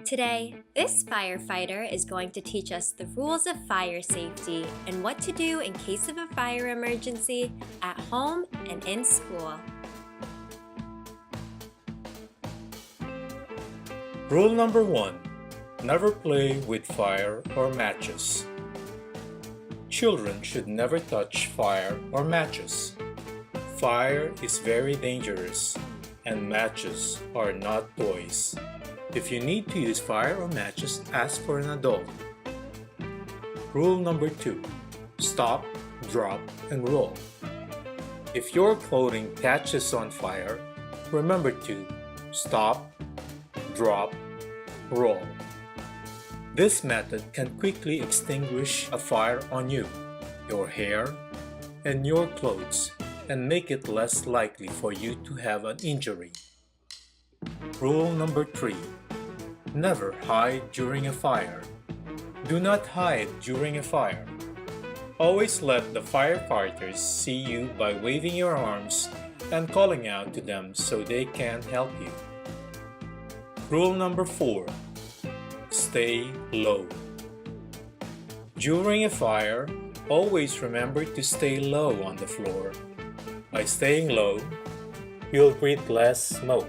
Today, this firefighter is going to teach us the rules of fire safety and what to do in case of a fire emergency at home and in school. Rule number 1. Never play with fire or matches. Children should never touch fire or matches. Fire is very dangerous, and matches are not toys. If you need to use fire or matches, ask for an adult. Rule number 2. Stop, drop, and roll. If your clothing catches on fire, remember to stop, drop, roll. This method can quickly extinguish a fire on you, your hair, and your clothes, and make it less likely for you to have an injury. Rule number 3. Never hide during a fire. Do not hide during a fire. Always let the firefighters see you by waving your arms and calling out to them so they can help you. Rule number 4. Stay low. During a fire, always remember to stay low on the floor. By staying low, you'll breathe less smoke.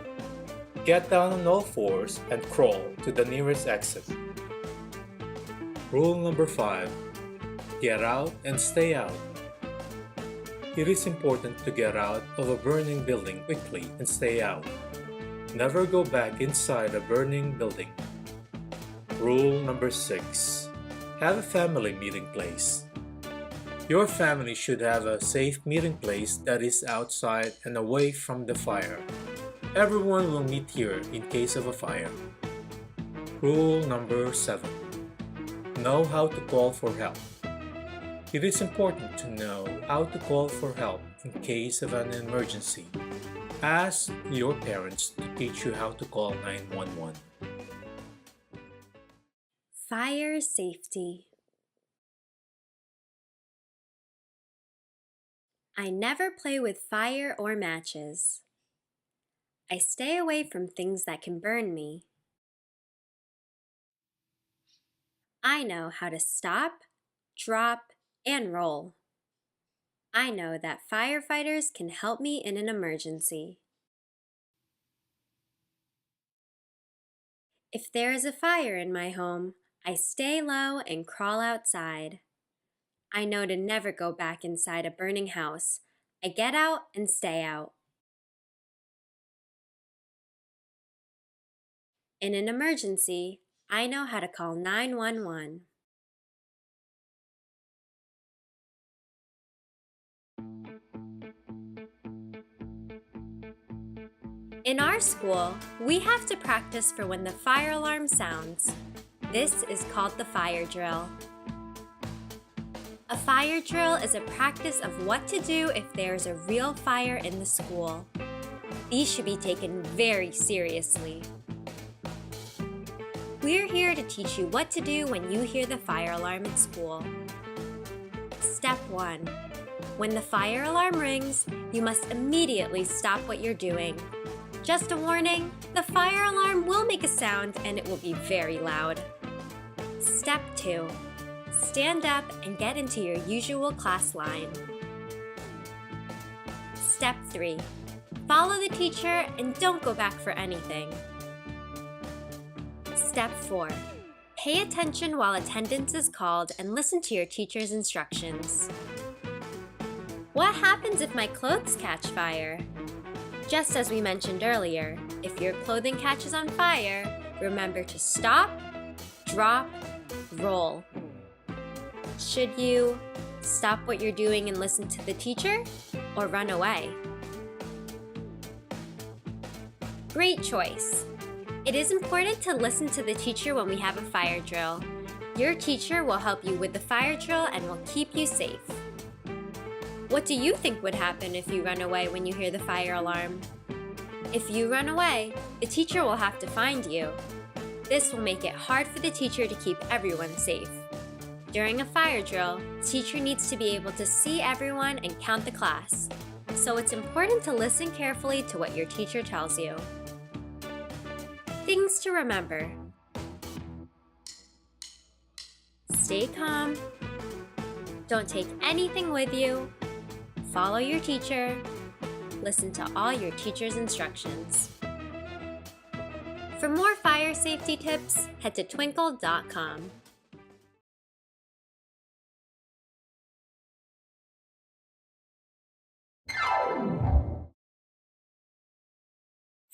Get down on all fours and crawl to the nearest exit. Rule number 5. Get out and stay out. It is important to get out of a burning building quickly and stay out. Never go back inside a burning building. Rule number 6. Have a family meeting place. Your family should have a safe meeting place that is outside and away from the fire. Everyone will meet here in case of a fire. Rule number 7. Know how to call for help. It is important to know how to call for help in case of an emergency. Ask your parents to teach you how to call 911. Fire safety. I never play with fire or matches. I stay away from things that can burn me. I know how to stop, drop, and roll. I know that firefighters can help me in an emergency. If there is a fire in my home, I stay low and crawl outside. I know to never go back inside a burning house. I get out and stay out. In an emergency, I know how to call 911. In our school, we have to practice for when the fire alarm sounds. This is called the fire drill. A fire drill is a practice of what to do if there is a real fire in the school. These should be taken very seriously. We're here to teach you what to do when you hear the fire alarm at school. Step 1. When the fire alarm rings, you must immediately stop what you're doing. Just a warning, the fire alarm will make a sound and it will be very loud. Step 2. Stand up and get into your usual class line. Step 3. Follow the teacher and don't go back for anything. Step 4. Pay attention while attendance is called and listen to your teacher's instructions. What happens if my clothes catch fire? Just as we mentioned earlier, if your clothing catches on fire, remember to stop, drop, roll. Should you stop what you're doing and listen to the teacher, or run away? Great choice! It is important to listen to the teacher when we have a fire drill. Your teacher will help you with the fire drill and will keep you safe. What do you think would happen if you run away when you hear the fire alarm? If you run away, the teacher will have to find you. This will make it hard for the teacher to keep everyone safe. During a fire drill, the teacher needs to be able to see everyone and count the class. So it's important to listen carefully to what your teacher tells you. Things to remember. Stay calm. Don't take anything with you. Follow your teacher. Listen to all your teacher's instructions. For more fire safety tips, head to twinkl.com.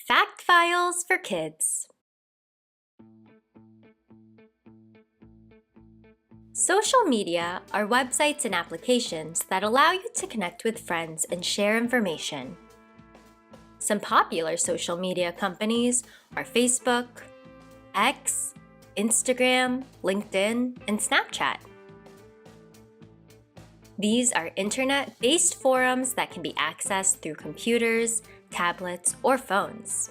Fact Files for Kids. Social media are websites and applications that allow you to connect with friends and share information. Some popular social media companies are Facebook, X, Instagram, LinkedIn, and Snapchat. These are internet-based forums that can be accessed through computers, tablets, or phones.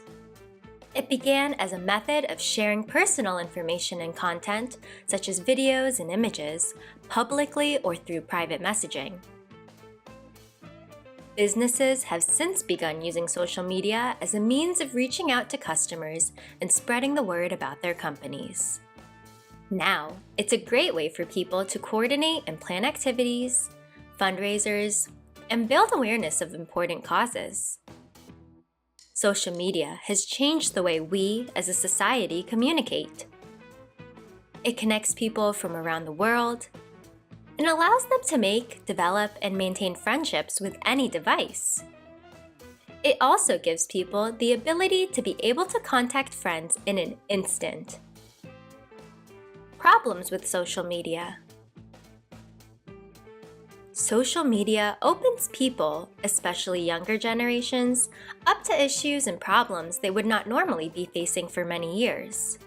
It began as a method of sharing personal information and content, such as videos and images, publicly or through private messaging. Businesses have since begun using social media as a means of reaching out to customers and spreading the word about their companies. Now, it's a great way for people to coordinate and plan activities, fundraisers, and build awareness of important causes. Social media has changed the way we, as a society, communicate. It connects people from around the world and allows them to make, develop, and maintain friendships with any device. It also gives people the ability to be able to contact friends in an instant. Problems with social media. Social media opens people, especially younger generations, up to issues and problems they would not normally be facing for many years.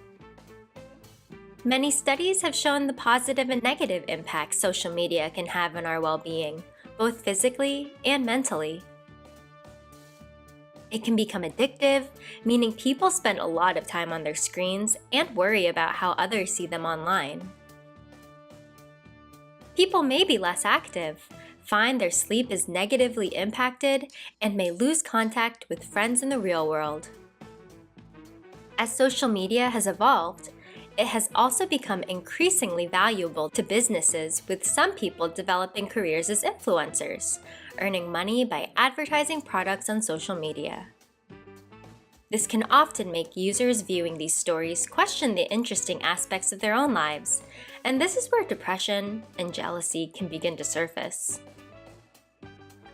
Many studies have shown the positive and negative impacts social media can have on our well-being, both physically and mentally. It can become addictive, meaning people spend a lot of time on their screens and worry about how others see them online. People may be less active, find their sleep is negatively impacted, and may lose contact with friends in the real world. As social media has evolved, it has also become increasingly valuable to businesses, with some people developing careers as influencers, earning money by advertising products on social media. This can often make users viewing these stories question the interesting aspects of their own lives, and this is where depression and jealousy can begin to surface.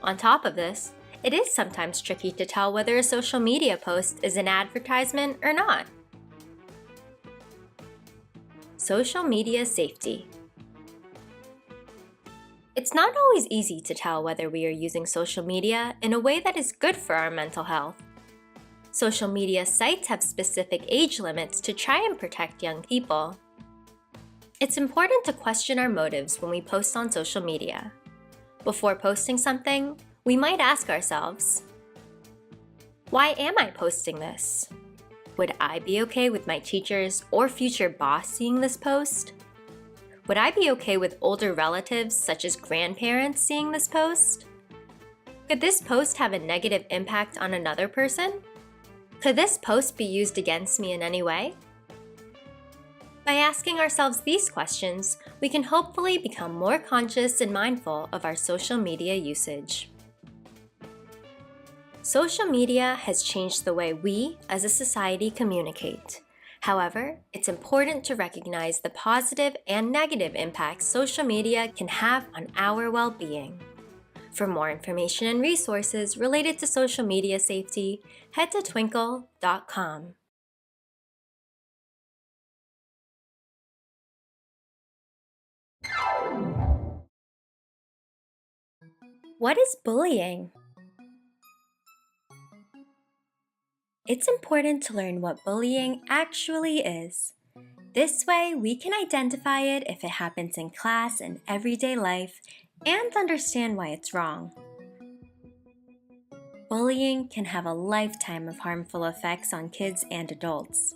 On top of this, it is sometimes tricky to tell whether a social media post is an advertisement or not. Social media safety. It's not always easy to tell whether we are using social media in a way that is good for our mental health. Social media sites have specific age limits to try and protect young people. It's important to question our motives when we post on social media. Before posting something, we might ask ourselves, why am I posting this? Would I be okay with my teachers or future boss seeing this post? Would I be okay with older relatives, such as grandparents, seeing this post? Could this post have a negative impact on another person? Could this post be used against me in any way? By asking ourselves these questions, we can hopefully become more conscious and mindful of our social media usage. Social media has changed the way we, as a society, communicate. However, it's important to recognize the positive and negative impacts social media can have on our well-being. For more information and resources related to social media safety, head to twinkl.com. What is bullying? It's important to learn what bullying actually is. This way, we can identify it if it happens in class and everyday life, and understand why it's wrong. Bullying can have a lifetime of harmful effects on kids and adults.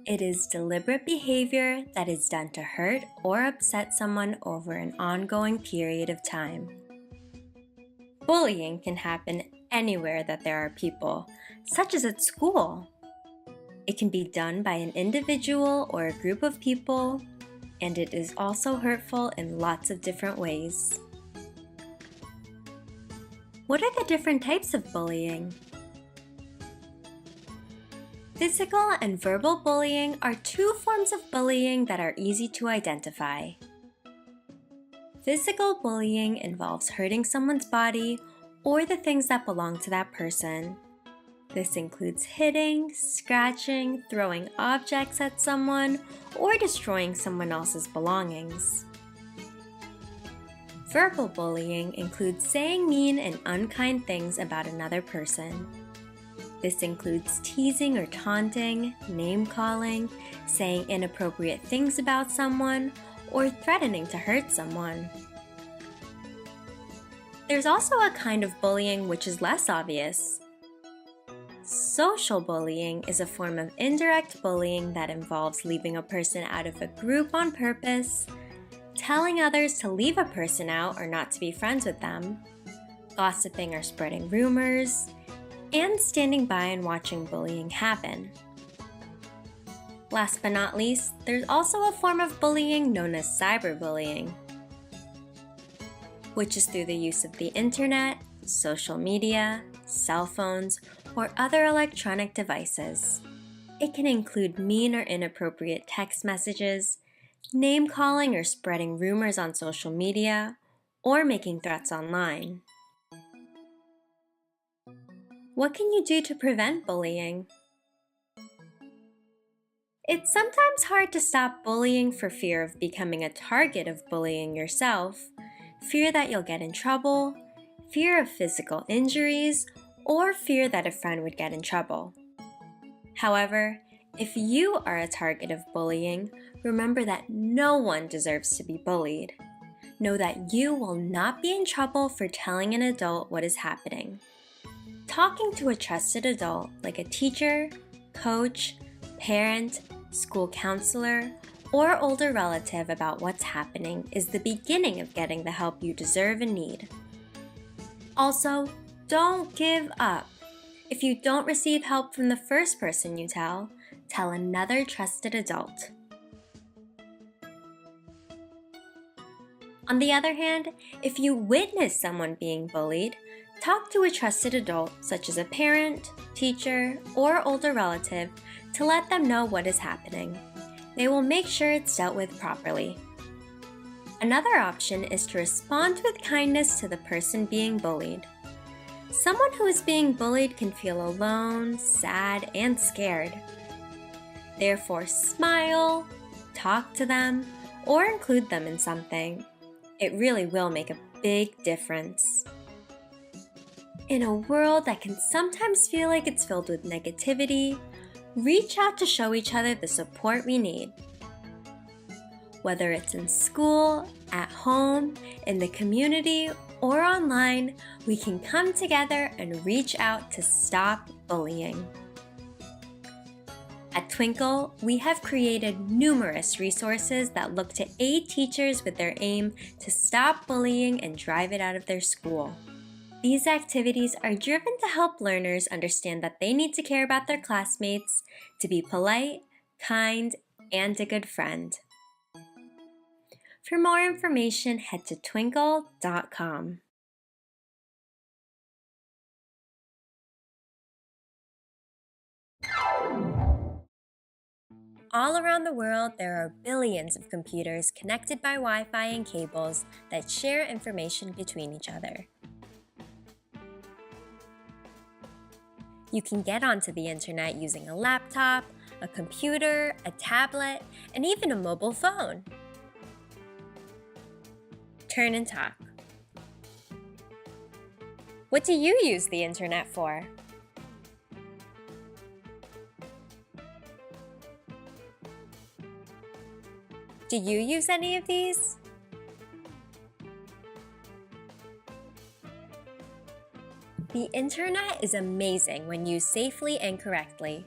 It is deliberate behavior that is done to hurt or upset someone over an ongoing period of time. Bullying can happen anywhere that there are people, such as at school. It can be done by an individual or a group of people, and it is also hurtful in lots of different ways. What are the different types of bullying? Physical and verbal bullying are two forms of bullying that are easy to identify. Physical bullying involves hurting someone's body or the things that belong to that person. This includes hitting, scratching, throwing objects at someone, or destroying someone else's belongings. Verbal bullying includes saying mean and unkind things about another person. This includes teasing or taunting, name-calling, saying inappropriate things about someone, or threatening to hurt someone. There's also a kind of bullying which is less obvious. Social bullying is a form of indirect bullying that involves leaving a person out of a group on purpose, telling others to leave a person out or not to be friends with them, gossiping or spreading rumors, and standing by and watching bullying happen. Last but not least, there's also a form of bullying known as cyberbullying, which is through the use of the internet, social media, cell phones, or other electronic devices. It can include mean or inappropriate text messages, name-calling or spreading rumors on social media, or making threats online. What can you do to prevent bullying? It's sometimes hard to stop bullying for fear of becoming a target of bullying yourself, fear that you'll get in trouble, fear of physical injuries, or fear that a friend would get in trouble. However, if you are a target of bullying, remember that no one deserves to be bullied. Know that you will not be in trouble for telling an adult what is happening. Talking to a trusted adult like a teacher, coach, parent, school counselor, or older relative about what's happening is the beginning of getting the help you deserve and need. Also, don't give up. If you don't receive help from the first person you tell another trusted adult. On the other hand, if you witness someone being bullied, talk to a trusted adult such as a parent, teacher, or older relative to let them know what is happening. They will make sure it's dealt with properly. Another option is to respond with kindness to the person being bullied. Someone who is being bullied can feel alone, sad, and scared. Therefore, smile, talk to them, or include them in something. It really will make a big difference. In a world that can sometimes feel like it's filled with negativity, reach out to show each other the support we need. Whether it's in school, at home, in the community, or online, we can come together and reach out to stop bullying. At Twinkl, we have created numerous resources that look to aid teachers with their aim to stop bullying and drive it out of their school. These activities are driven to help learners understand that they need to care about their classmates, to be polite, kind, and a good friend. For more information, head to twinkl.com. All around the world, there are billions of computers connected by Wi-Fi and cables that share information between each other. You can get onto the internet using a laptop, a computer, a tablet, and even a mobile phone. Turn and talk. What do you use the internet for? Do you use any of these? The internet is amazing when used safely and correctly.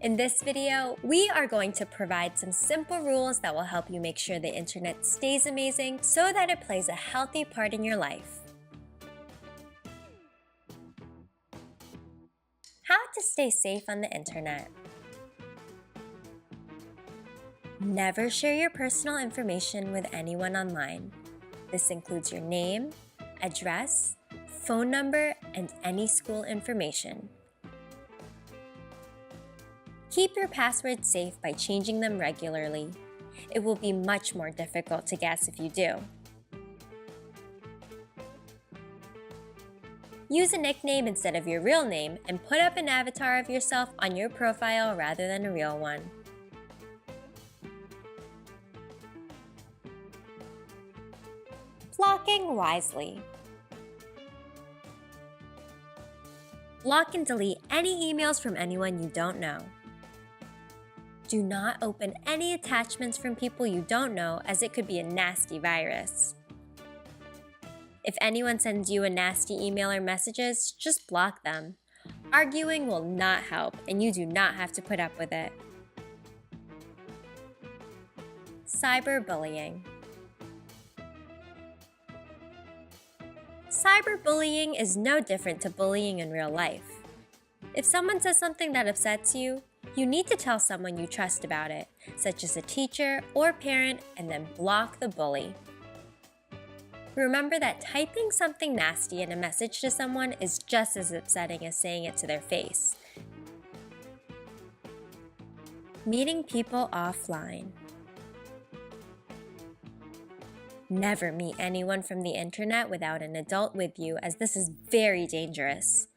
In this video, we are going to provide some simple rules that will help you make sure the internet stays amazing so that it plays a healthy part in your life. How to stay safe on the internet. Never share your personal information with anyone online. This includes your name, address, phone number, and any school information. Keep your passwords safe by changing them regularly. It will be much more difficult to guess if you do. Use a nickname instead of your real name and put up an avatar of yourself on your profile rather than a real one. Blocking wisely. Block and delete any emails from anyone you don't know. Do not open any attachments from people you don't know, as it could be a nasty virus. If anyone sends you a nasty email or messages, just block them. Arguing will not help, and you do not have to put up with it. Cyberbullying. Cyberbullying is no different to bullying in real life. If someone says something that upsets you, you need to tell someone you trust about it, such as a teacher or parent, and then block the bully. Remember that typing something nasty in a message to someone is just as upsetting as saying it to their face. Meeting people offline. Never meet anyone from the internet without an adult with you, as this is very dangerous.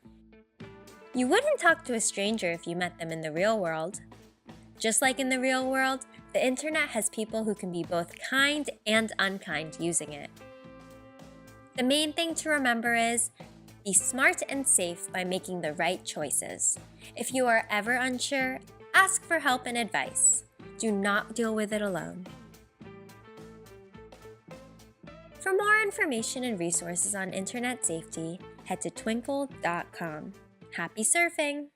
You wouldn't talk to a stranger if you met them in the real world. Just like in the real world, the internet has people who can be both kind and unkind using it. The main thing to remember is, be smart and safe by making the right choices. If you are ever unsure, ask for help and advice. Do not deal with it alone. For more information and resources on internet safety, head to twinkl.com. Happy surfing!